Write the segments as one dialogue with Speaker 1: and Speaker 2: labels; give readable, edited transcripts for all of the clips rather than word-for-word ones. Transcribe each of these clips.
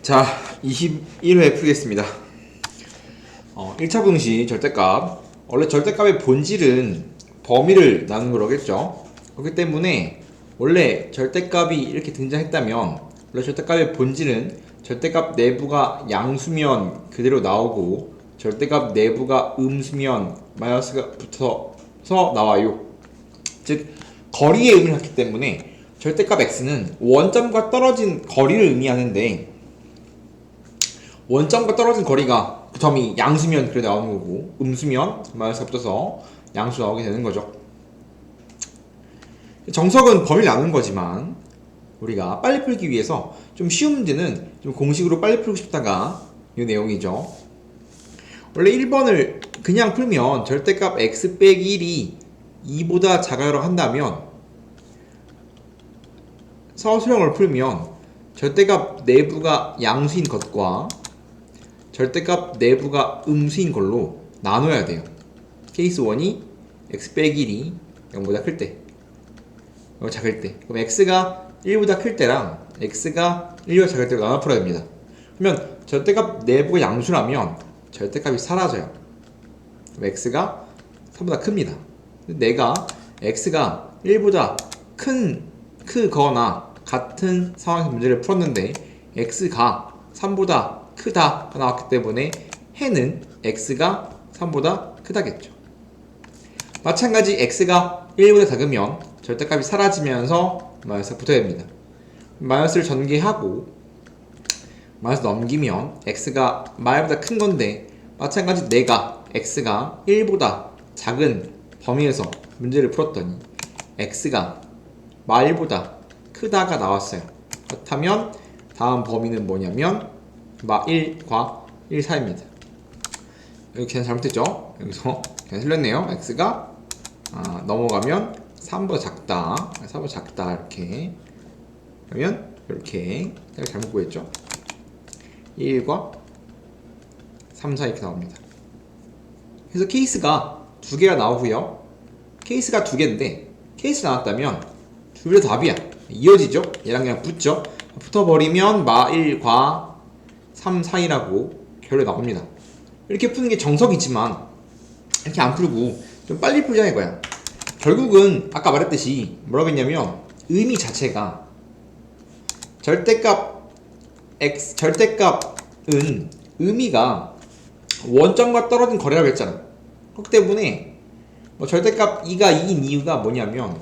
Speaker 1: 자, 21회 풀겠습니다. 1차 분식 절대값. 원래 절대값의 본질은 범위를 나누는 거겠죠. 그렇기 때문에 원래 절대값이 이렇게 등장했다면 원래 절대값의 본질은 절대값 내부가 양수면 그대로 나오고 절대값 내부가 음수면 마이너스가 붙어서 나와요. 즉 거리의 의미를 갖기 때문에 절대값 x는 원점과 떨어진 거리를 의미하는데 원점과 떨어진 거리가 그 점이 양수면 그래 나오는 거고 음수면 마이너스가 붙어서 양수 나오게 되는 거죠. 정석은 범위를 나누는 거지만 우리가 빨리 풀기 위해서 좀 쉬운 문제는 좀 공식으로 빨리 풀고 싶다가 이 내용이죠. 원래 1번을 그냥 풀면 절대값 x 빼기 1이 2보다 작아라고 한다면 서술형을 풀면 절대값 내부가 양수인 것과 절대값 내부가 음수인 걸로 나눠야 돼요. 케이스 1이 x 빼기 1이 0보다 클 때, 작을 때. 그럼 x가 1보다 클 때랑 x가 1보다 작을 때로 나눠 풀어야 됩니다. 그러면 절대값 내부가 양수라면 절대값이 사라져요. 그럼 x가 3보다 큽니다. 내가 x가 1보다 크거나 같은 상황에서 문제를 풀었는데 x가 3보다 크다가 나왔기 때문에 해는 x가 3보다 크다겠죠. 마찬가지 x가 1보다 작으면 절대값이 사라지면서 마이너스가 붙어야 됩니다. 마이너스를 전개하고 마이너스 넘기면 x가 마이보다 큰 건데 마찬가지 내가 x가 1보다 작은 범위에서 문제를 풀었더니 x가 마일보다 크다가 나왔어요. 그렇다면 다음 범위는 뭐냐면 마1과 1 사이입니다. 여기 계산 잘못했죠? 여기서 계산 틀렸네요. x가 넘어가면 3보다 작다. 3보다 작다 이렇게 그러면 이렇게 잘못 구했죠? 1과 3 사이 이렇게 나옵니다. 그래서 케이스가 두 개가 나오고요. 케이스가 두 개인데 케이스 나왔다면 둘 다 답이야. 이어지죠? 얘랑 그냥 붙죠? 붙어버리면 마1과 3 사이라고 결론이 나옵니다. 이렇게 푸는 게 정석이지만 이렇게 안 풀고 좀 빨리 풀자 이거야. 결국은 아까 말했듯이 뭐라고 했냐면 의미 자체가 절대값은 의미가 원점과 떨어진 거리라고 했잖아. 그렇기 때문에 절대값 2가 2인 이유가 뭐냐면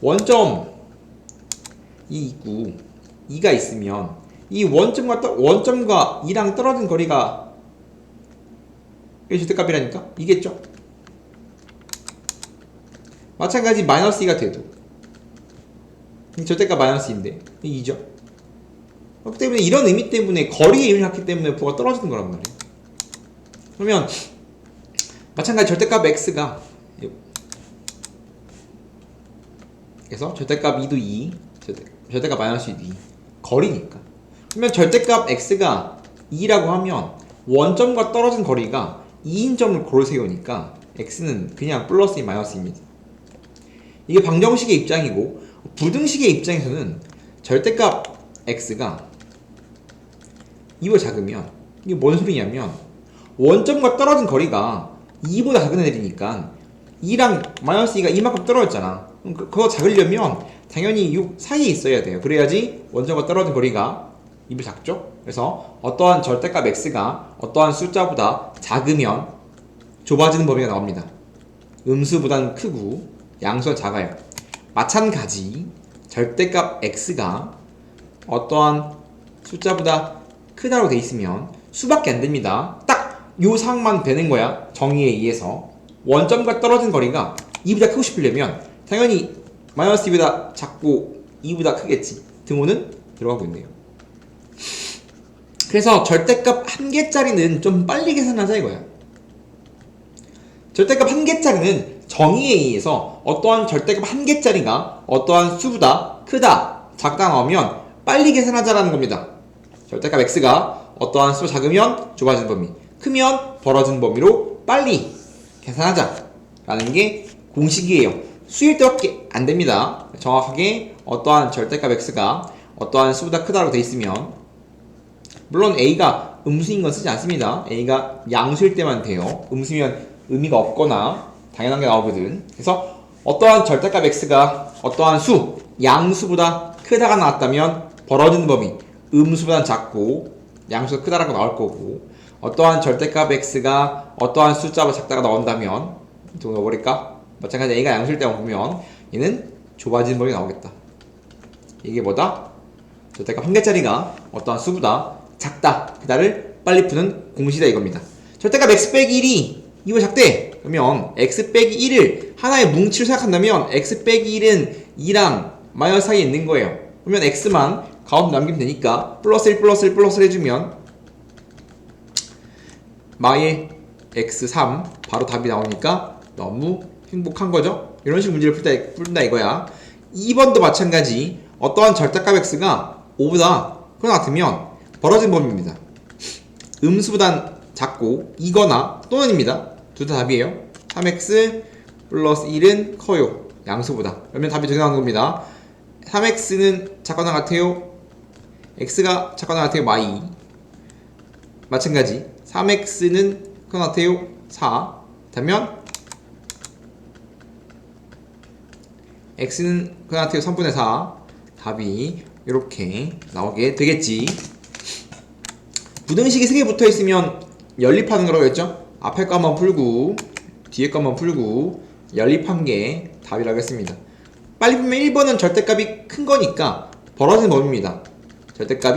Speaker 1: 원점이 있고 2가 있으면 이 원점과 2랑 떨어진 거리가 이게 절대값이라니까? 이겠죠? 마찬가지 마이너스 2가 돼도 절대값 마이너스 2인데 2죠? 그렇기 때문에 이런 의미 때문에 거리의 의미를 갖기 때문에 부가 떨어지는 거란 말이에요. 그러면 마찬가지 절대값 x가 그래서 절대값 2도 2 절대값 마이너스 2도 2 거리니까. 그러면 절대값 x가 2라고 하면 원점과 떨어진 거리가 2인 점을 고루 세우니까 x는 그냥 플러스 2 마이너스 2입니다. 이게 방정식의 입장이고 부등식의 입장에서는 절대값 x가 2보다 작으면 이게 뭔 소리냐면 원점과 떨어진 거리가 2보다 작은 애들이니까 2랑 마이너스 2가 이만큼 떨어졌잖아. 그거 작으려면 당연히 6 사이에 있어야 돼요. 그래야지 원점과 떨어진 거리가 2배 작죠? 그래서 어떠한 절대값 x가 어떠한 숫자보다 작으면 좁아지는 범위가 나옵니다. 음수보다는 크고 양수가 작아요. 마찬가지 절대값 x가 어떠한 숫자보다 크다고 돼 있으면 수밖에 안 됩니다. 딱 요 상황만 되는 거야. 정의에 의해서 원점과 떨어진 거리가 2보다 크고 싶으려면 당연히 마이너스 2보다 작고 2보다 크겠지. 등호는 들어가고 있네요. 그래서 절대값 1개짜리는 좀 빨리 계산하자 이거야. 절대값 1개짜리는 정의에 의해서 어떠한 절대값 1개짜리가 어떠한 수보다 크다, 작다 나오면 빨리 계산하자라는 겁니다. 절대값 x가 어떠한 수 작으면 좁아지는 범위, 크면 벌어지는 범위로 빨리 계산하자 라는 게 공식이에요. 수일 때밖에 안 됩니다. 정확하게 어떠한 절대값 x가 어떠한 수보다 크다고 돼 있으면 물론 A가 음수인 건 쓰지 않습니다. A가 양수일 때만 돼요. 음수면 의미가 없거나 당연한 게 나오거든. 그래서 어떠한 절대값 x가 어떠한 수, 양수보다 크다가 나왔다면 벌어지는 범위 음수보다 작고 양수가 크다라고 나올 거고, 어떠한 절대값 x가 어떠한 숫자보다 작다가 나온다면 또 넣어버릴까? 마찬가지 A가 양수일 때만 보면 얘는 좁아지는 범위가 나오겠다. 이게 뭐다? 절대값 한 개짜리가 어떠한 수보다 작다. 그다를 빨리 푸는 공식이다 이겁니다. 절대값 x 빼기 1이 이거 작대. 그러면 x 빼기 1을 하나의 뭉치로 생각한다면 x 빼기 1은 2랑 마이너스 사이에 있는 거예요. 그러면 x만 가운데 남기면 되니까 플러스 1 플러스 1 플러스 1 해주면 마의 x3 바로 답이 나오니까 너무 행복한 거죠. 이런 식으로 문제를 푼다 이거야. 2번도 마찬가지. 어떠한 절대값 x가 5보다 크거나 같으면 벌어진 범위입니다. 음수보단 작고 이거나 또는입니다. 둘 다 답이에요. 3x 플러스 1은 커요. 양수보다. 그러면 답이 저기 나오는 겁니다. 3x는 작거나 같아요. x가 작거나 같아요. 마이. 마찬가지 3x는 크거나 같아요. 4. 그러면 x는 크거나 같아요. 3분의 4. 답이 이렇게 나오게 되겠지. 부등식이 3개 붙어 있으면 연립하는 거라고 했죠? 앞에 거 한번 풀고 뒤에 거 한번 풀고 연립한 게 답이라고 했습니다. 빨리 보면 1번은 절대값이 큰 거니까 벌어지는 범위입니다. 절대값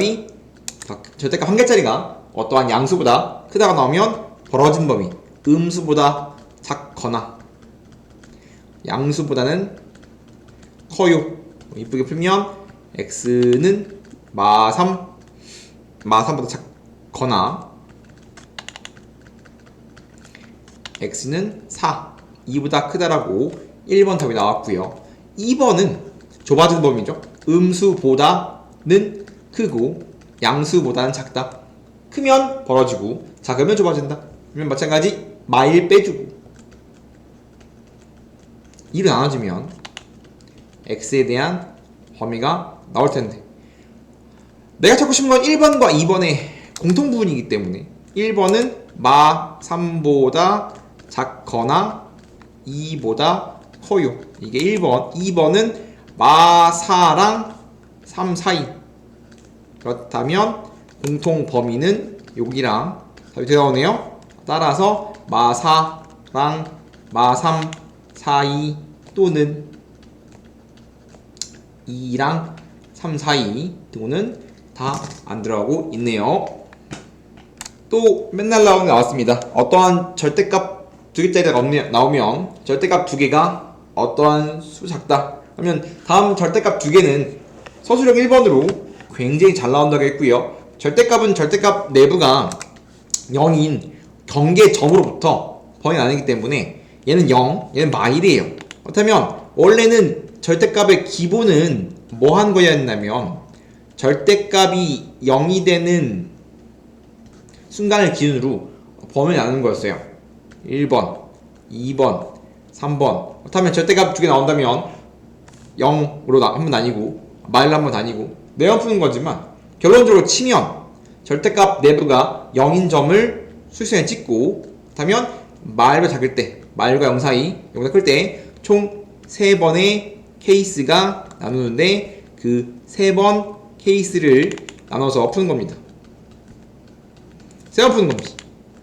Speaker 1: 한 개짜리가 어떠한 양수보다 크다가 나오면 벌어지는 범위 음수보다 작거나 양수보다는 커요. 이쁘게 풀면 x는 마3보다 작거나 x는 4, 2보다 크다라고 1번 답이 나왔고요. 2번은 좁아지는 범위죠. 음수보다는 크고 양수보다는 작다. 크면 벌어지고 작으면 좁아진다. 그러면 마찬가지 마1 빼주고 2로 나눠지면 x에 대한 범위가 나올 텐데, 내가 찾고 싶은 건 1번과 2번의 공통 부분이기 때문에 1번은 마3보다 작거나 2보다 커요. 이게 1번. 2번은 마4랑 3 사이. 그렇다면 공통 범위는 여기랑 답이 되어오네요. 따라서 마4랑 마3 사이 또는 2랑 3 사이 또는 다 안 들어가고 있네요. 또 맨날 나왔습니다. 어떠한 절대값 두 개짜리가 나오면 절대값 두 개가 어떠한 수 작다 하면 다음 절대값 두 개는 서술형 1번으로 굉장히 잘 나온다고 했고요. 절대값은 절대값 내부가 0인 경계점으로부터 범위가 나뉘기 때문에 얘는 0, 얘는 마1이에요. 그렇다면 원래는 절대값의 기본은 뭐 한 거였냐면 절대값이 0이 되는 순간을 기준으로 범위를 나누는 거였어요. 1번, 2번, 3번. 그렇다면 절대값 두 개 나온다면 0으로 한 번 나뉘고 마1로 한 번 나뉘고 내가 푸는 거지만 결론적으로 치면 절대값 내부가 0인 점을 수식선에 찍고, 그렇다면 마1과 작을 때 마1과 0 사이 0보다 클 때 총 3번의 케이스가 나누는데 그 3번 케이스를 나눠서 푸는 겁니다. 3번 푸는 겁니다.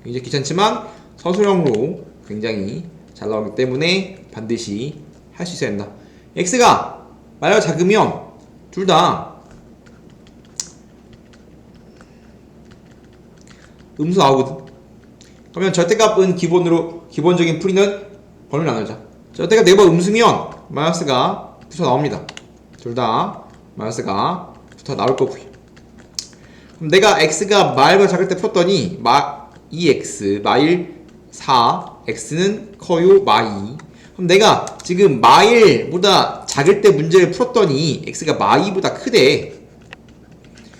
Speaker 1: 굉장히 귀찮지만 서술형으로 굉장히 잘 나오기 때문에 반드시 할 수 있어야 된다. x가 말과 작으면 둘 다 음수 나오거든. 그러면 절대값은 기본적인 풀이는 범위를 나누자. 절대값 네번 음수면 마이너스가 붙어 나옵니다. 둘 다 마이너스가 붙어 나올 거고요. 그럼 내가 x가 마일과 작을 때 풀었더니 2x, 마1 4, x는 커요 마2. 그럼 내가 지금 마1보다 작을 때 문제를 풀었더니 x가 마2보다 크대.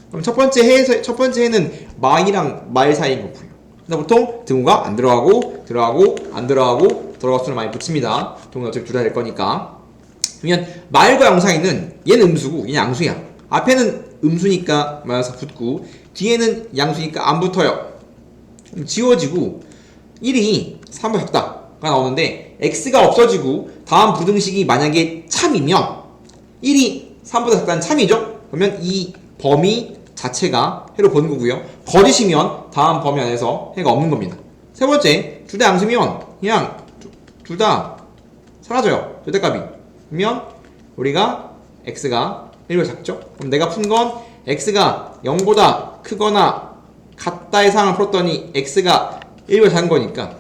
Speaker 1: 그럼 첫 번째 해는 마2랑 마1 사이인 거고요. 근데 보통 등호가 안 들어가고 안 들어가고 들어갈 수는 많이 붙입니다. 등호는 어차피 둘 다 될 거니까. 그러면 마1과 0 사이는 얘는 음수고 얘는 양수야. 앞에는 음수니까 마이너스 붙고 뒤에는 양수니까 안 붙어요. 지워지고 1이 3보다 작다가 나오는데 x가 없어지고 다음 부등식이 만약에 참이면 1이 3보다 작다는 참이죠. 그러면 이 범위 자체가 해로 보는 거고요. 거짓이면 다음 범위 안에서 해가 없는 겁니다. 세 번째, 둘 다 양수면 그냥 둘 다 사라져요. 절대값이. 그러면 우리가 x가 1보다 작죠? 그럼 내가 푼 건 x가 0보다 크거나 같다의 상황을 풀었더니 x가 1보다 작은 거니까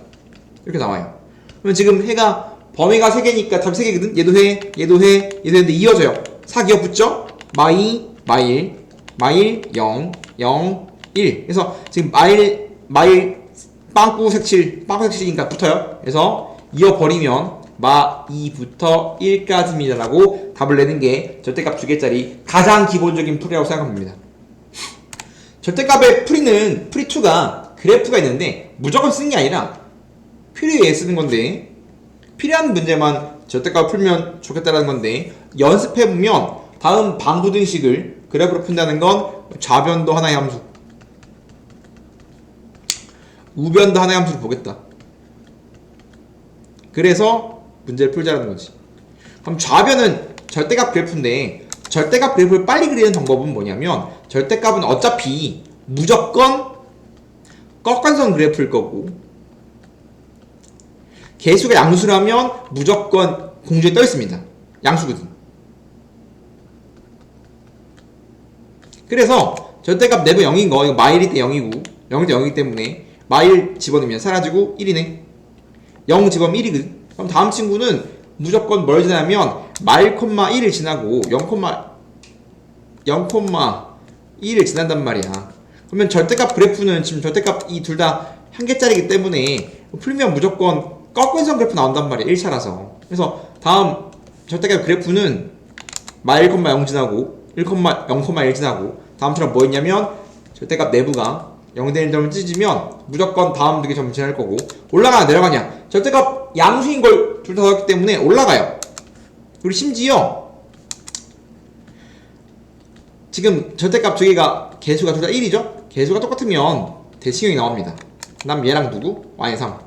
Speaker 1: 이렇게 나와요. 그러면 지금 해가 범위가 3개니까 답이 3개거든? 얘도 해, 얘도 해, 얘도 했는데 이어져요. 4기억 붙죠? 마이, 마일, 마일 0, 0, 1. 그래서 지금 마일 빵꾸 색칠, 빵꾸 색칠이니까 붙어요. 그래서 이어버리면 마 2부터 1까지입니다 라고 답을 내는 게 절대값 2개짜리 가장 기본적인 풀이라고 생각합니다. 절대값의 풀이는 풀이2가 그래프가 있는데 무조건 쓰는 게 아니라 필요에 의해 쓰는 건데 필요한 문제만 절대값을 풀면 좋겠다는 건데 연습해보면 다음 방부등식을 그래프로 푼다는 건 좌변도 하나의 함수, 우변도 하나의 함수를 보겠다. 그래서 문제를 풀자는 거지. 그럼 좌변은 절대값 그래프인데 절대값 그래프를 빨리 그리는 방법은 뭐냐면 절대값은 어차피 무조건 꺾어선 그래프일 거고 개수가 양수라면 무조건 공중에 떠 있습니다. 양수거든. 그래서 절대값 내부 0인 거, 이거 마일일 때 0이고 0일 때 0이기 때문에 마일 집어넣으면 사라지고 1이네. 0 집어넣으면 1이거든. 그럼 다음 친구는 무조건 뭘 지나면 마일, 1을 지나고 0,1을 지난단 말이야. 그러면 절대값 그래프는 지금 절대값 이 둘 다 한 개짜리이기 때문에 풀면 무조건 꺾은선 그래프 나온단 말이야. 1차라서. 그래서 다음 절대값 그래프는 마일, 0 지나고 1,0,1 지나고 다음처럼 뭐 있냐면 절대값 내부가 0 되는 점을 찢으면 무조건 다음 두 개 점을 지날 거고 올라가냐 내려가냐 절대값 양수인 걸 둘 다 넣었기 때문에 올라가요. 그리고 심지어 지금 절대값 두 개가 개수가 둘 다 1이죠? 개수가 똑같으면 대칭형이 나옵니다. 그 다음 얘랑 누구? y의 3.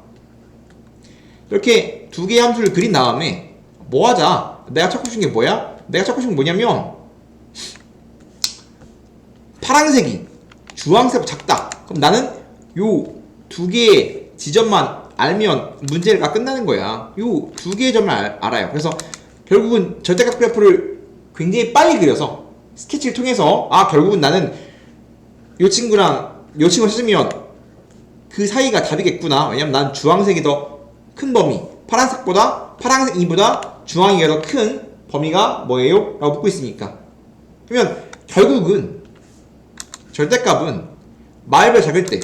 Speaker 1: 이렇게 두 개의 함수를 그린 다음에 뭐 하자? 내가 찾고 싶은 게 뭐야? 내가 찾고 싶은 게 뭐냐면 파란색이 주황색보다 작다. 그럼 나는 요 두 개의 지점만 알면 문제가 끝나는 거야. 요 두 개의 점을 알아요. 그래서 결국은 절대값 그래프를 굉장히 빨리 그려서 스케치를 통해서 결국은 나는 요 친구랑 요 친구를 찾으면 그 사이가 답이겠구나. 왜냐면 난 주황색이 더 큰 범위, 파란색 2보다 주황이가 더 큰 범위가 뭐예요? 라고 묻고 있으니까. 그러면 결국은 절대값은 마일보다 작을 때,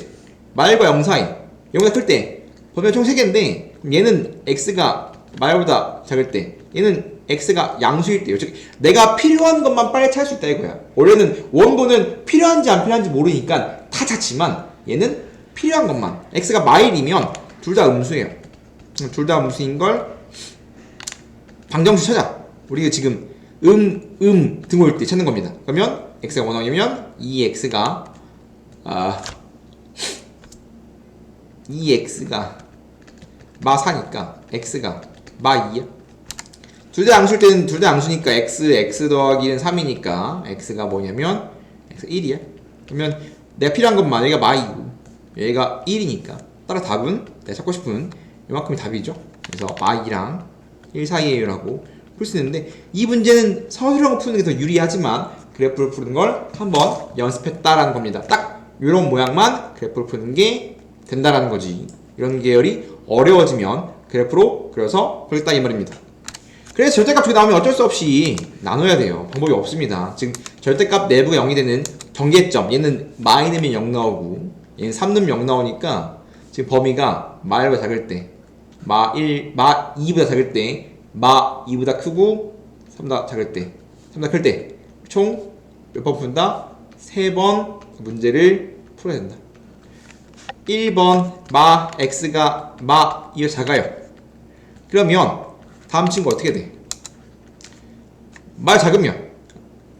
Speaker 1: 마일과 0 사이, 0보다 클 때 범위가 총 3개인데 얘는 x가 마일보다 작을 때, 얘는 x가 양수일 때요. 즉 내가 필요한 것만 빨리 찾을 수 있다 이거야. 원래는 원본은 필요한지 안 필요한지 모르니까 다 찾지만 얘는 필요한 것만. x가 마일이면 둘 다 음수예요. 둘 다 음수인 걸 방정수 찾아. 우리가 지금 등호일 때 찾는 겁니다. 그러면 x가 1이면 2x가 마 4니까 x가 마 2야. 둘 다 양수일 때는 둘 다 양수니까 x 더하기 1은 3이니까 x가 뭐냐면 x 1이야. 그러면 내가 필요한 것만 얘가 마 2고 얘가 1이니까 따라 답은 내가 찾고 싶은 이만큼이 답이죠. 그래서 마 2랑 1 사이에요 라고 풀 수 있는데 이 문제는 서술형을 푸는 게 더 유리하지만 그래프를 푸는 걸 한번 연습했다라는 겁니다. 딱 이런 모양만 그래프를 푸는 게 된다라는 거지. 이런 계열이 어려워지면 그래프로 그려서 풀겠다 이 말입니다. 그래서 절대값 두 개 나오면 어쩔 수 없이 나눠야 돼요. 방법이 없습니다. 지금 절대값 내부가 0이 되는 경계점, 얘는 마이 넣으면 0 나오고 얘는 3 넣으면 0 나오니까 지금 범위가 마일보다 작을 때, 마 2보다 작을 때, 마 2보다 크고 3보다 작을 때, 3보다 클 때 총 몇 번 푼다? 3번 문제를 풀어야 된다. 1번 마 x가 마 2보다 작아요. 그러면 다음 친구 어떻게 돼? 말 작으면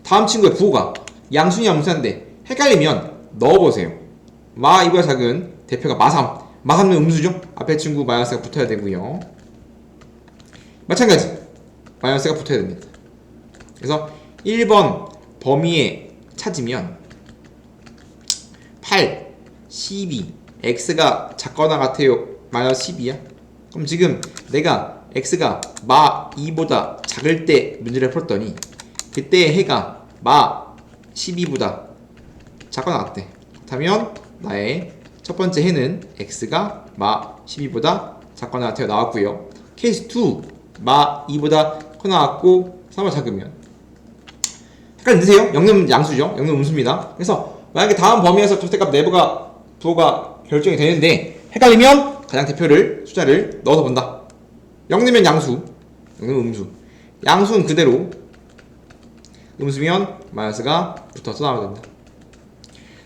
Speaker 1: 다음 친구의 부호가 양수냐 음수인데 헷갈리면 넣어보세요. 마 2보다 작은 대표가 마3. 마3은 음수죠? 앞에 친구 마이너스가 붙어야 되고요. 마찬가지 마이너스가 붙어야 됩니다. 그래서 1번 범위에 찾으면 8, 12 x가 작거나 같아요? 마이너스 12야? 그럼 지금 내가 x가 마 2보다 작을 때 문제를 풀었더니 그때 해가 마 12보다 작거나 같대. 그렇다면 나의 첫 번째 해는 x가 마 12보다 작거나 같아요 나왔고요. 케이스 2 마 2보다 커나 같고 3보다 작으면 헷갈리세요? 0는 양수죠? 0는 음수입니다. 그래서 만약에 다음 범위에서 절대값 내부가 부호가 결정이 되는데 헷갈리면 가장 대표를 숫자를 넣어서 본다. 0이면 양수, 0은 음수. 양수는 그대로, 음수면 마이너스가 붙어서 나와야 된다.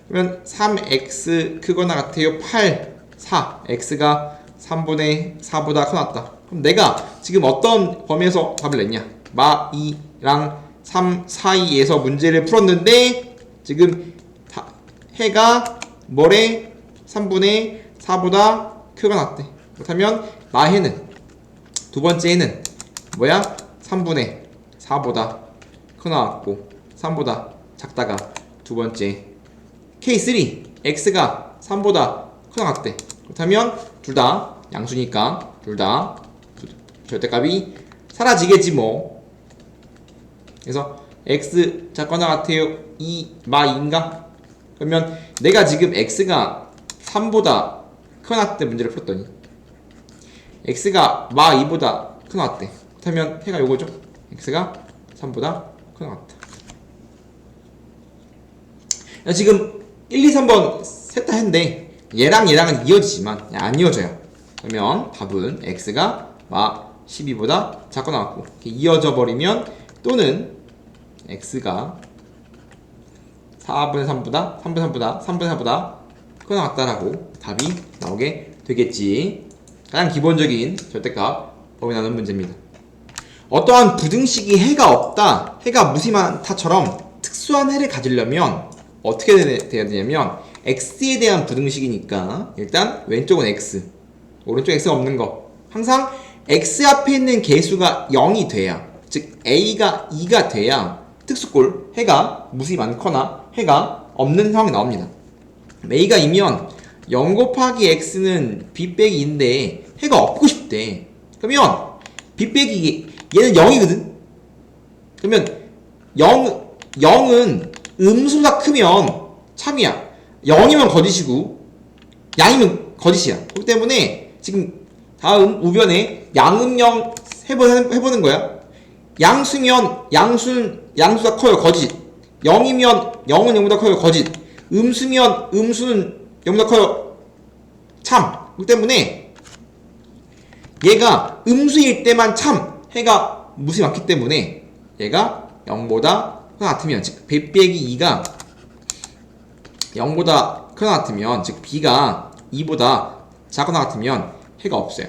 Speaker 1: 그러면 3x 크거나 같아요 8, 4 x가 3분의 4보다 커났다. 그럼 내가 지금 어떤 범위에서 답을 냈냐? 마 2랑 3 사이에서 문제를 풀었는데 지금 해가 뭐래? 3분의 4보다 크거나 같대. 그렇다면 마해는 두 번째 해는 뭐야? 3분의 4보다 크거나 같고 3보다 작다가 두 번째 K3 x가 3보다 크거나 같대. 그렇다면 둘 다 양수니까 둘 다 절대값이 사라지겠지 뭐. 그래서 x 작거나 같아요 2 마 2인가? 그러면 내가 지금 x가 3보다 크거나 같대 문제를 풀었더니 x가 마 2보다 크거나 같대. 그렇다면 해가 요거죠. x가 3보다 크거나 같다. 지금 1, 2, 3번 셋 다 했는데 얘랑 얘랑은 이어지지만 안 이어져요. 그러면 답은 x가 마 12보다 작거나 같고 이렇게 이어져 버리면 또는 x가 4분의 3보다 3분의 3보다 3분의 4보다 크거나 같다라고 답이 나오게 되겠지. 가장 기본적인 절대값 범위나는 문제입니다. 어떠한 부등식이 해가 없다, 해가 무심한타처럼 특수한 해를 가지려면 어떻게 돼야 되냐면 x에 대한 부등식이니까 일단 왼쪽은 x, 오른쪽 x가 없는 거. 항상 x 앞에 있는 개수가 0이 돼야, 즉 a가 2가 돼야 특수꼴 해가 무수히 많거나 해가 없는 상황이 나옵니다. a가 2면 0 곱하기 x는 b 빼기 2인데 해가 없고 싶대. 그러면 b 빼기 얘는 0이거든. 그러면 0은 음수보다 크면 참이야. 0이면 거짓이고 양이면 거짓이야. 그렇기 때문에 지금 다음 우변에 양음영 해보는 거야. 양수면 양수가 커요 거짓. 0이면 0은 0보다 커요 거짓. 음수면 음수는 0보다 커요 참. 그렇기 때문에 얘가 음수일 때만 참, 해가 무수히 많기 때문에 얘가 0보다 크거나 같으면, 즉 b 빼기 2가 0보다 크거나 같으면, 즉 b가 2보다 작거나 같으면 해가 없어요.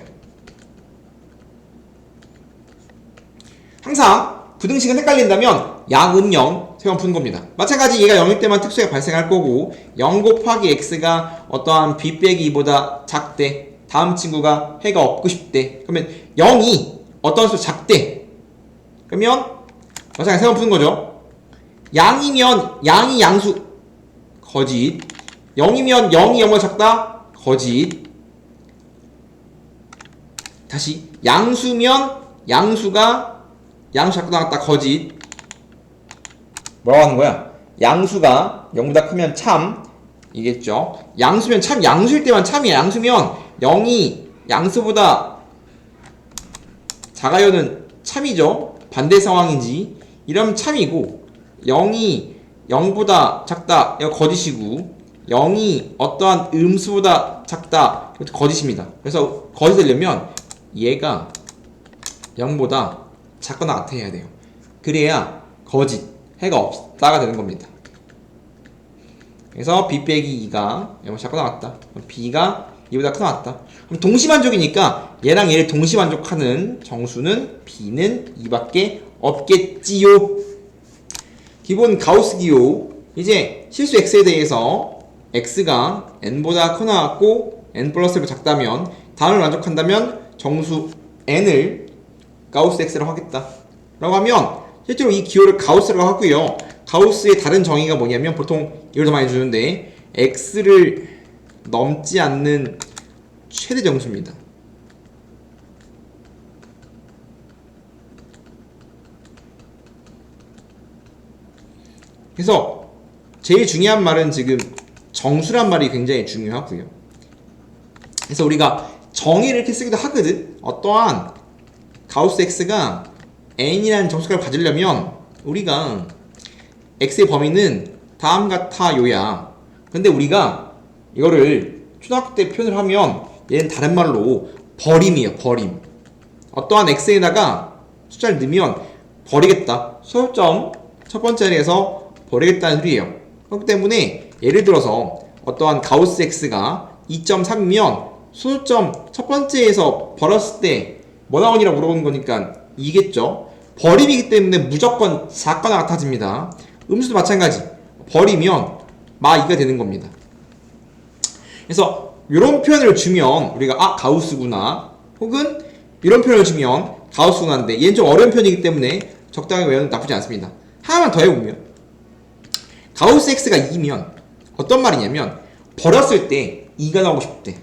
Speaker 1: 항상 부등식은 헷갈린다면 양음영 세번 푸는 겁니다. 마찬가지 얘가 0일 때만 특수해가 발생할 거고 0 곱하기 x가 어떠한 b 빼기 2보다 작대. 다음 친구가 해가 없고 싶대. 그러면 0이 어떤 수 작대. 그러면 마찬가지 세번 푸는 거죠. 양이면 양이 양수 거짓. 0이면 0이 0보다 작다 거짓. 다시 양수면 양수가 양수 작고 나갔다 거짓. 뭐라고 하는 거야? 양수가 0보다 크면 참 이겠죠. 양수면 참, 양수일 때만 참이야. 양수면 0이 양수보다 작아요는 참이죠. 반대 상황인지 이러면 참이고, 0이 0보다 작다 이거 거짓이고, 0이 어떠한 음수보다 작다 이것도 거짓입니다. 그래서 거짓이 되려면 얘가 0보다 작거나 같아야 돼요. 그래야 거짓, 해가 없다가 되는 겁니다. 그래서 b 빼기 2가 0보다 작거나 같다. b가 2보다 크거나 같다. 그럼 동시만족이니까 얘랑 얘를 동시만족하는 정수는 b는 2밖에 없겠지요. 기본 가우스 기호 이제 실수 x에 대해서 x가 n보다 크나 같고 n 플러스 1보다 작다면 다음을 만족한다면 정수 n을 가우스 x라고 하겠다 라고 하면 실제로 이 기호를 가우스라고 하고요. 가우스의 다른 정의가 뭐냐면 보통 이걸 더 많이 주는데 x를 넘지 않는 최대 정수입니다. 그래서 제일 중요한 말은 지금 정수란 말이 굉장히 중요하고요. 그래서 우리가 정의를 이렇게 쓰기도 하거든. 어떠한 가우스 x가 n이라는 정수값을 가지려면 우리가 x의 범위는 다음 같아요야. 근데 우리가 이거를 초등학교 때 표현을 하면 얘는 다른 말로 버림이에요. 버림. 어떠한 x에다가 숫자를 넣으면 버리겠다. 소요점 첫 번째 자리에서 버리겠다는 소리예요. 그렇기 때문에 예를 들어서 어떠한 가우스 x가 2.3이면 소요점 첫 번째에서 버렸을 때 뭐 나오니라고 물어보는 거니까 2겠죠. 버림이기 때문에 무조건 작거나 같아집니다. 음수도 마찬가지. 버리면 마2가 되는 겁니다. 그래서 이런 표현을 주면 우리가 가우스구나 혹은 이런 표현을 주면 가우스구나인데 얘는 좀 어려운 표현이기 때문에 적당히 외우는 나쁘지 않습니다. 하나만 더 해보면 가우스 x가 2면 어떤 말이냐면 버렸을 때 2가 나오고 싶대.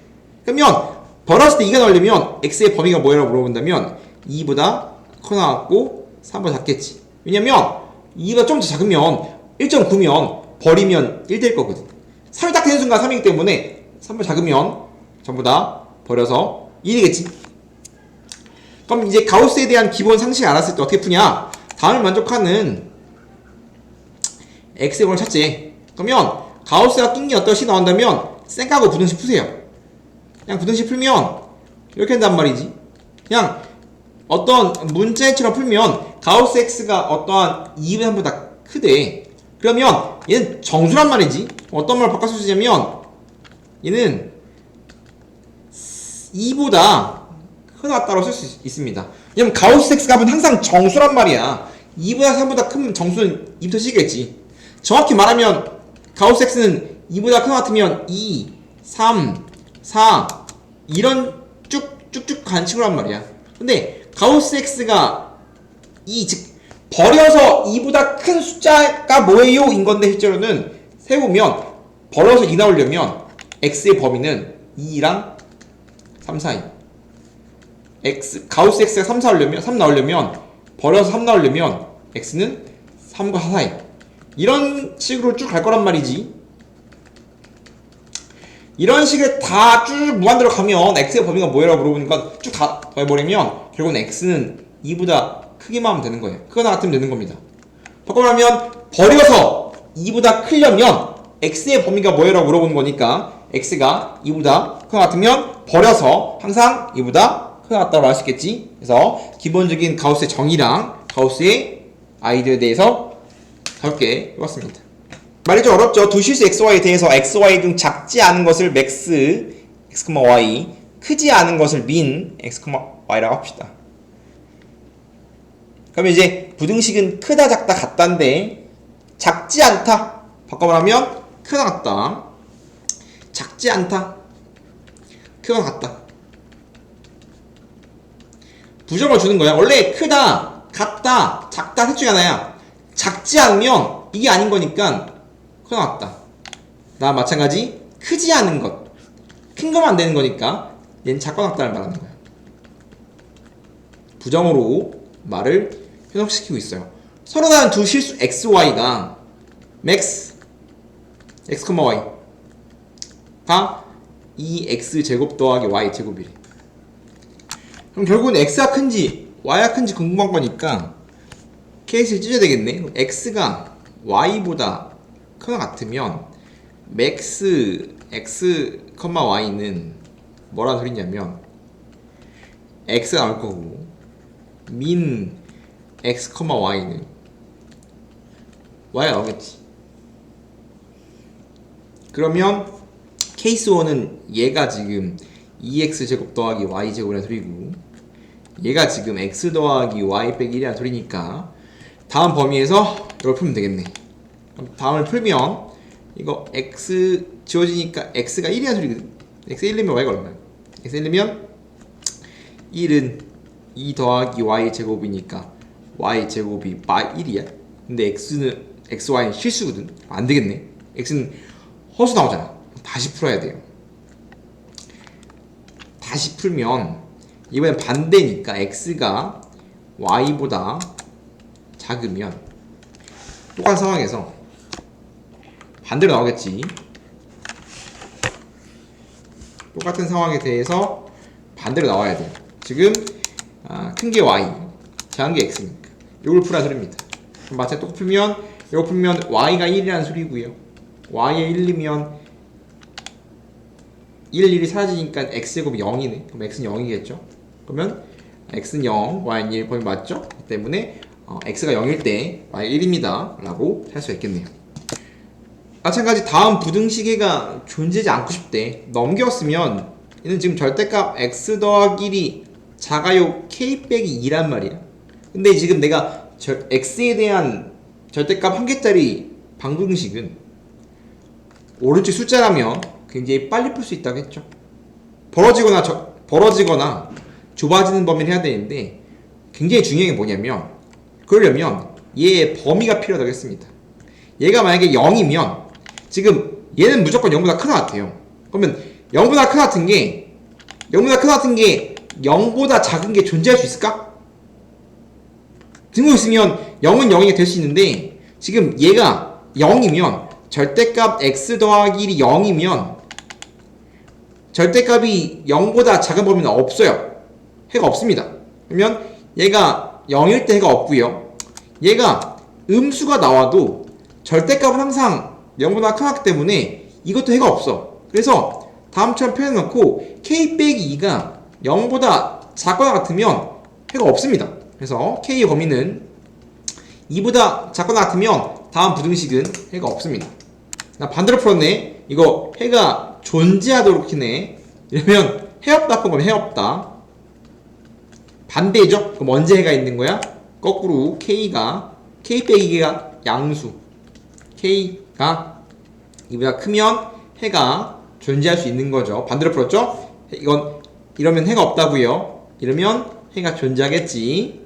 Speaker 1: 그러면 버렸을 때 2가 나오려면 x의 범위가 뭐라고 물어본다면 2보다 커나 같고 3보다 작겠지. 왜냐면 2가 좀 더 작으면 1.9면 버리면 1 될 거거든. 3이 딱 되는 순간 3이기 때문에 3보다 작으면 전부 다 버려서 1이겠지. 그럼 이제 가우스에 대한 기본 상식을 알았을 때 어떻게 푸냐? 다음을 만족하는 x의 범위를 찾지. 그러면 가우스가 낀 게 어떠시 나온다면 쌩까고 부등식 푸세요. 그냥 부등식 풀면 이렇게 한단 말이지. 그냥 어떤 문자처럼 풀면 가우스 x가 어떠한 2분의 3보다 크대. 그러면 얘는 정수란 말이지. 어떤 말을 바꿔서 쓰자면 얘는 2보다 크다 같다고 쓸 수 있습니다. 왜냐면 가우스 x 값은 항상 정수란 말이야. 2보다 3보다 큰 정수는 2부터 시겠지. 정확히 말하면 가우스 x는 2보다 크다 같으면 2, 3, 4 이런 쭉쭉쭉 간 식으로 한 말이야. 근데 가우스 x가 2, 즉 버려서 2보다 큰 숫자가 뭐예요? 인 건데 실제로는 세우면 버려서 2 나오려면 x의 범위는 2랑 3 사이. 가우스 x가 3 나오려면 버려서 3 나오려면 x는 3과 4 사이. 이런 식으로 쭉 갈 거란 말이지. 이런 식을 다 쭉 무한대로 가면 x의 범위가 뭐라고 물어보는 건 쭉 다 더해버리면 결국은 x는 2보다 크기만 하면 되는 거예요. 크거나 같으면 되는 겁니다. 바꿔보면 버려서 2보다 크려면 x의 범위가 뭐라고 물어보는 거니까 x가 2보다 크거나 같으면 버려서 항상 2보다 크거나 같다고 할 수 있겠지. 그래서 기본적인 가우스의 정의랑 가우스의 아이디어에 대해서 가볍게 해봤습니다. 말이 좀 어렵죠. 두 실수 xy에 대해서 xy 중 작지 않은 것을 max x, y, 크지 않은 것을 min x, y라고 합시다. 그러면 이제 부등식은 크다, 작다, 같다인데 작지 않다 바꿔보라면 크다, 같다. 작지 않다, 크다, 같다. 부정을 주는 거야. 원래 크다, 같다, 작다 셋 중에 하나야. 작지 않으면 이게 아닌 거니까 크다, 같다. 나 마찬가지 크지 않은 것, 큰 거만 안 되는 거니까 얘는 작거나 같다를 말하는 거야. 부정으로 말을 해석시키고 있어요. 서로 다른 두 실수 xy가 max x, y가 2x제곱 더하기 y제곱이래. 그럼 결국은 x가 큰지 y가 큰지 궁금한 거니까 케이스를 찢어야 되겠네. x가 y보다 크거나 같으면 max x, y는 뭐라는 소리냐면 x가 나올 거고 min x, y는 y가 나오겠지. 그러면 케이스 1은 얘가 지금 2x제곱 더하기 y제곱이라는 소리고 얘가 지금 x 더하기 y 빼기 1이라는 소리니까 다음 범위에서 이걸 풀면 되겠네. 그럼 다음을 풀면 이거 x 지워지니까 x가 1이라는 소리거든. x 1이면 y가 얼마야? x 1이면 1은 2 더하기 y 제곱이니까 y 제곱이 1이야. 근데 xy는 실수거든. 안 되겠네. x는 허수 나오잖아. 다시 풀어야 돼요. 다시 풀면 이번엔 반대니까 x가 y보다 작으면 똑같은 상황에서 반대로 나오겠지. 똑같은 상황에 대해서 반대로 나와야 돼요. 지금 큰 게 y, 작은 게 x니까 이걸 풀어야 소리입니다. 그럼 마찬가지로 또 풀면 이거 풀면 y가 1이라는 소리고요. y에 1이면 1이 사라지니까 x제곱이 0이네. 그럼 x는 0이겠죠. 그러면 x는 0, y는 1 범위 맞죠? 그 때문에 x가 0일 때 y가 1입니다 라고 할 수가 있겠네요. 마찬가지 다음 부등식해가 존재하지 않고 싶대. 넘겼으면 얘는 지금 절대값 x 더하기 1이 작아요 k 빼기 2란 말이야. 근데 지금 내가 x에 대한 절대값 한 개짜리 방정식은 오른쪽 숫자라면 굉장히 빨리 풀 수 있다고 했죠. 벌어지거나 좁아지는 범위를 해야 되는데 굉장히 중요한 게 뭐냐면 그러려면 얘의 범위가 필요하다고 했습니다. 얘가 만약에 0이면 지금 얘는 무조건 0보다 큰 것 같아요. 그러면 0보다 큰 것 같은 게 0보다 작은 게 존재할 수 있을까? 등호 있으면 0은 0이 될 수 있는데 지금 얘가 0이면 절대값 x 더하기 1이 0이면 절대값이 0보다 작은 범위는 없어요. 해가 없습니다. 그러면 얘가 0일 때 해가 없고요. 얘가 음수가 나와도 절대값은 항상 0보다 크기 때문에 이것도 해가 없어. 그래서 다음처럼 표현해놓고 k 빼기 2가 0보다 작거나 같으면 해가 없습니다. 그래서 k의 범위는 2보다 작거나 같으면 다음 부등식은 해가 없습니다. 나 반대로 풀었네. 이거 해가 존재하도록 하네. 이러면 해 없다 푼 거면 해 없다. 반대죠? 그럼 언제 해가 있는 거야? 거꾸로 k 빼기가 양수. k가 이보다 크면 해가 존재할 수 있는 거죠. 반대로 풀었죠? 이러면 해가 없다고요. 이러면 해가 존재하겠지.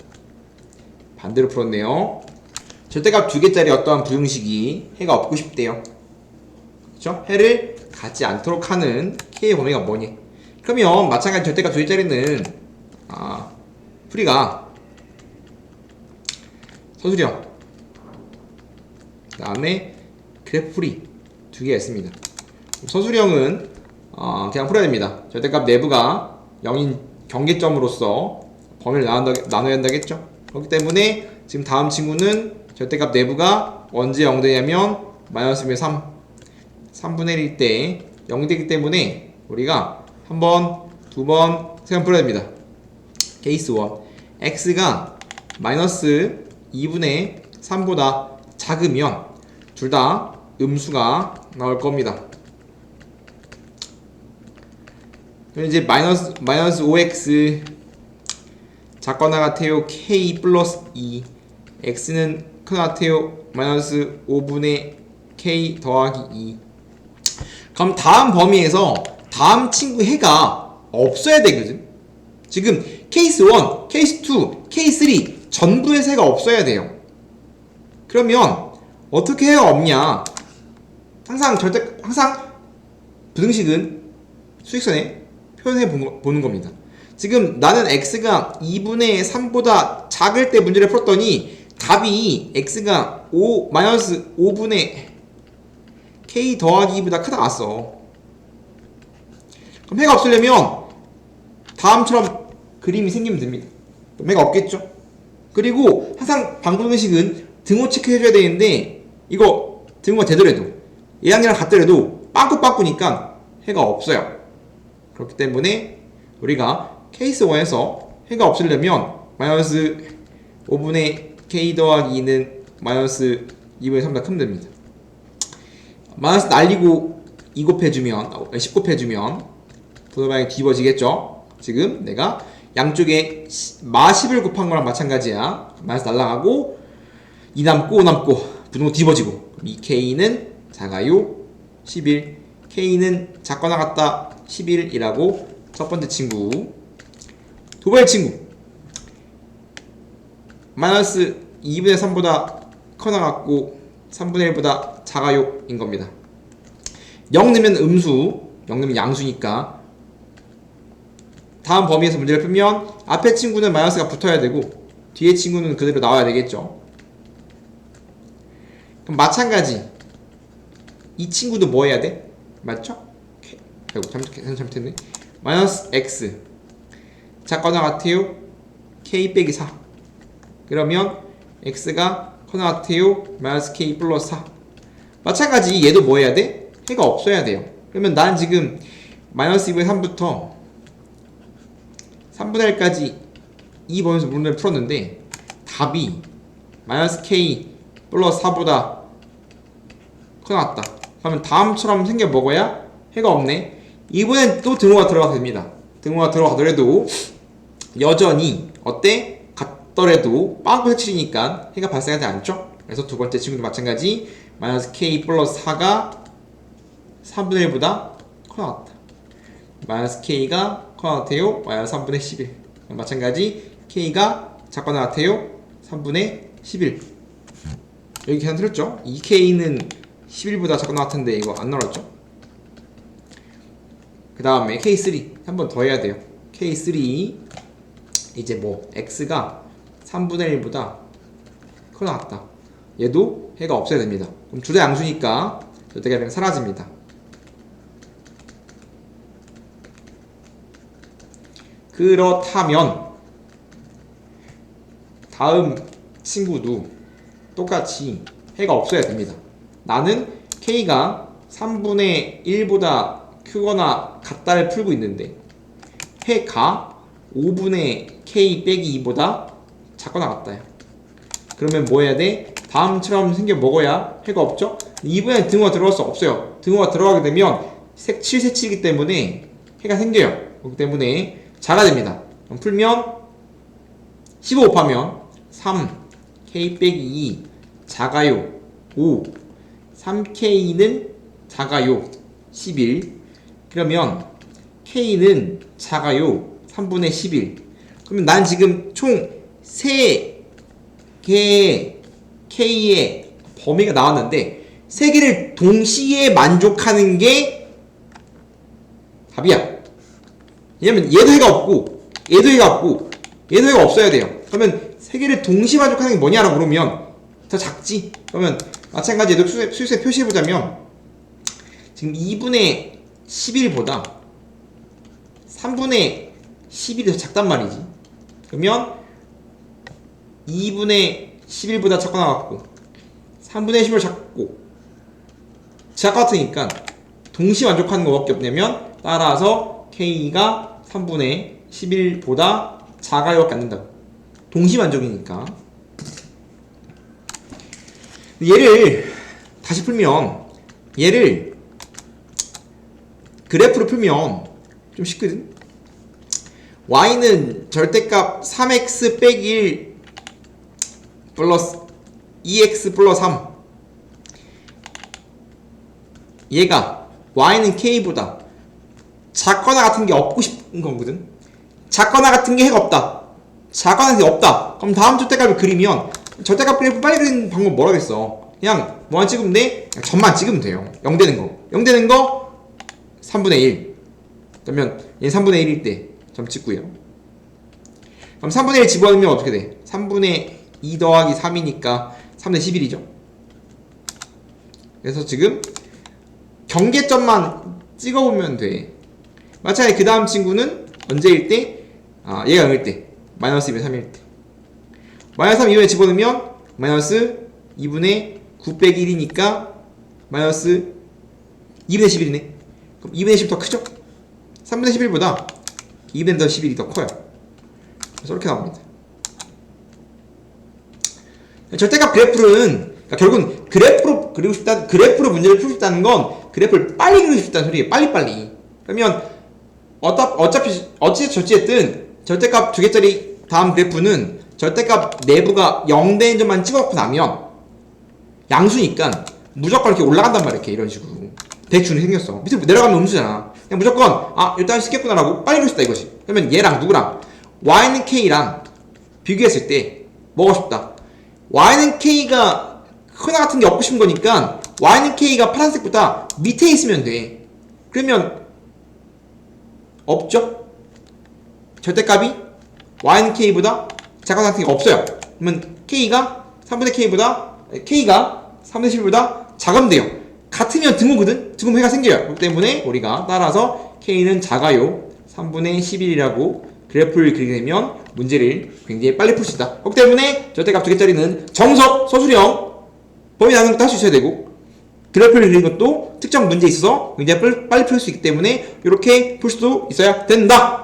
Speaker 1: 반대로 풀었네요. 절대값 2개짜리 어떠한 부등식이 해가 없고 싶대요. 그렇죠? 해를 갖지 않도록 하는 k의 범위가 뭐니? 그러면 마찬가지 절대값 2개짜리는 풀이가 서술형 그 다음에 그래프 풀이 2개가 있습니다. 서술형은 그냥 풀어야 됩니다. 절대값 내부가 0인 경계점으로서 범위를 나눠야 한다겠죠? 그렇기 때문에 지금 다음 친구는 절대값 내부가 언제 0 되냐면 마이너스 3분의 1일 때 0 되기 때문에 우리가 한 번, 두 번, 세 번 풀어야 됩니다. 케이스 1 x가 마이너스 2분의 3보다 작으면 둘 다 음수가 나올 겁니다. 그럼 이제 마이너스 5x 작거나 같아요 k 플러스 2 x는 크나 같아요 마이너스 5분의 k 더하기 2. 그럼 다음 범위에서 다음 친구 해가 없어야 되거든. 지금 케이스 1, 케이스 2, 케이스 3 전부의 해가 없어야 돼요. 그러면 어떻게 해가 없냐? 항상 부등식은 수직선에 표현해 보는 겁니다. 지금 나는 x가 2분의 3보다 작을 때 문제를 풀었더니 답이 x가 마이너스 5분의 k 더하기 2보다 크다 나왔어. 그럼 해가 없으려면 다음처럼 그림이 생기면 됩니다. 그럼 해가 없겠죠? 그리고 항상 방정식은 등호 체크해줘야 되는데 이거 등호가 되더라도 얘랑이랑 같더라도 빵꾸빵꾸니까 해가 없어요. 그렇기 때문에 우리가 케이스 1에서 해가 없으려면 마이너스 5분의 k 더하기 2는 마이너스 2분의 3보다 크면 됩니다. 마이너스 날리고 2 곱해주면 10 곱해주면 도노방향이 뒤집어지겠죠. 지금 내가 양쪽에 마 10을 곱한 거랑 마찬가지야. 마이너스 날라가고 2 남고 5 남고 분모 뒤집어지고 이 K는 작아요 11, K는 작거나 같다 11이라고 첫 번째 친구. 두 번째 친구 마이너스 2분의 3보다 커나 같고 3분의 1보다 작아요 인 겁니다. 0 넣으면 음수, 0 넣으면 양수니까 다음 범위에서 문제를 풀면 앞에 친구는 마이너스가 붙어야 되고 뒤에 친구는 그대로 나와야 되겠죠. 그럼 마찬가지 이 친구도 뭐 해야 돼? 맞죠? 아이고 잘못했네. 마이너스 x 작거나 같아요 k 빼기 4. 그러면 x가 커나 같아요 마이너스 k 플러스 4. 마찬가지 얘도 뭐 해야 돼? 해가 없어야 돼요. 그러면 난 지금 마이너스 2분의 3부터 3분의 1까지 이 범위에서 문제를 풀었는데 답이 마이너스 k 플러스 4보다 커나 같다. 그러면 다음처럼 생겨 먹어야 해가 없네. 이번엔 또 등호가 들어가도 됩니다. 등호가 들어가더라도 여전히 어때? 같더라도 빵꾸 색칠이니까 해가 발생하지 않죠? 그래서 두 번째 친구도 마찬가지 마이너스 k 플러스 4가 3분의 1보다 커나 같다. 마이너스 k가 커나 같아요 마이너스 3분의 11. 마찬가지 k가 작거나 같아요 3분의 11. 여기 계산 틀렸죠? 이 k는 11보다 작거나 같은데 이거 안 나왔죠? 그 다음에 K3 한 번 더 해야 돼요. K3 이제 뭐 x가 3분의 1보다 커나 같다. 얘도 해가 없어야 됩니다. 그럼 둘 다 양수니까 절대값이 사라집니다. 그렇다면 다음 친구도 똑같이 해가 없어야 됩니다. 나는 k가 3분의 1보다 크거나 같다를 풀고 있는데 해가 5분의 k 빼기 2보다 작거나 같다요. 그러면 뭐 해야 돼? 다음처럼 생겨 먹어야 해가 없죠? 이번엔 등호가 들어갈 수 없어요. 등호가 들어가게 되면 색칠이기 때문에 해가 생겨요. 그렇기 때문에 작아야 됩니다. 그럼 풀면 15 곱하면 3 k 빼기 2 작아요 5 3k는 작아요 11. 그러면 k는 작아요 3분의 11. 그러면 난 지금 총 3개의 k의 범위가 나왔는데 3개를 동시에 만족하는 게 답이야. 왜냐면 얘도 해가 없고 얘도 해가 없고 얘도 해가 없어야 돼요. 그러면 3개를 동시에 만족하는 게 뭐냐라고 물으면 더 작지? 그러면 마찬가지 얘도 수식에 표시해보자면 지금 2분의 11보다 3분의 11이 더 작단 말이지. 그러면 2분의 11보다 작거나 같고 3분의 11보다 작고 같으니까 동시 만족하는 것밖에 없냐면 따라서 k가 3분의 11보다 작아요밖에 안 된다고. 동시 만족이니까. 얘를 다시 풀면 얘를 그래프로 풀면 좀 쉽거든. y는 절대값 3x 빼기 1 플러스 2x 플러스 3. 얘가 y는 k보다 작거나 같은 게 없고 싶은 거거든. 작거나 같은 게 해가 없다. 작거나 같은 게 없다. 그럼 다음 절대값을 그리면 절대값 그래프 빨리 그리는 방법 뭐라겠어. 그냥 뭐만 찍으면 돼? 그냥 점만 찍으면 돼요. 0 되는 거. 0 되는 거 3분의 1. 그러면 얘 3분의 1일 때 점 찍고요. 그럼 3분의 1 집어넣으면 어떻게 돼? 3분의 2 더하기 3이니까 3분의 11이죠. 그래서 지금 경계점만 찍어보면 돼. 마찬가지 그 다음 친구는 언제일 때? 얘가 0일 때. 마이너스 2분의 3일 때. 마이너스 3 2분의 집어넣으면 마이너스 2분의 9 빼기 1이니까 마이너스 2분의 11이네. 그럼 2분의 10 더 크죠? 3분의 11보다 2분의 11이 더 커요. 그래서 이렇게 나옵니다. 절대값 그래프는 그러니까 결국은 그래프로 그리고 싶다, 그래프로 문제를 풀고 싶다는 건 그래프를 빨리 그리고 싶다는 소리예요. 빨리빨리. 그러면 어찌됐든 절대값 2개짜리 다음 그래프는 절대값 내부가 0 되는 점만 찍어놓고 나면 양수니까 무조건 이렇게 올라간단 말이야. 이렇게 이런 식으로 대충 생겼어. 밑으로 내려가면 음수잖아. 그냥 무조건 일단 시켰구나라고 빨리 볼수 있다 이거지. 그러면 얘랑 누구랑 y는 k랑 비교했을 때 뭐가 싶다. y는 k가 하나 같은 게 없고 싶은 거니까 y는 k가 파란색보다 밑에 있으면 돼. 그러면 없죠? 절대값이 y는 k보다 작은 같은 게 없어요. 그러면 k가 3분의 k보다 k가 3분의 11보다 작으면 돼요. 같으면 등호거든? 등호 해가 생겨요. 그렇기 때문에 우리가 따라서 k는 작아요 3분의 11이라고 그래프를 그리게 되면 문제를 굉장히 빨리 풀 수 있다. 그렇기 때문에 절대값 2개짜리는 정석, 서술형, 범위 나누는 것도 할 수 있어야 되고 그래프를 그리는 것도 특정 문제에 있어서 굉장히 빨리 풀 수 있기 때문에 이렇게 풀 수도 있어야 된다.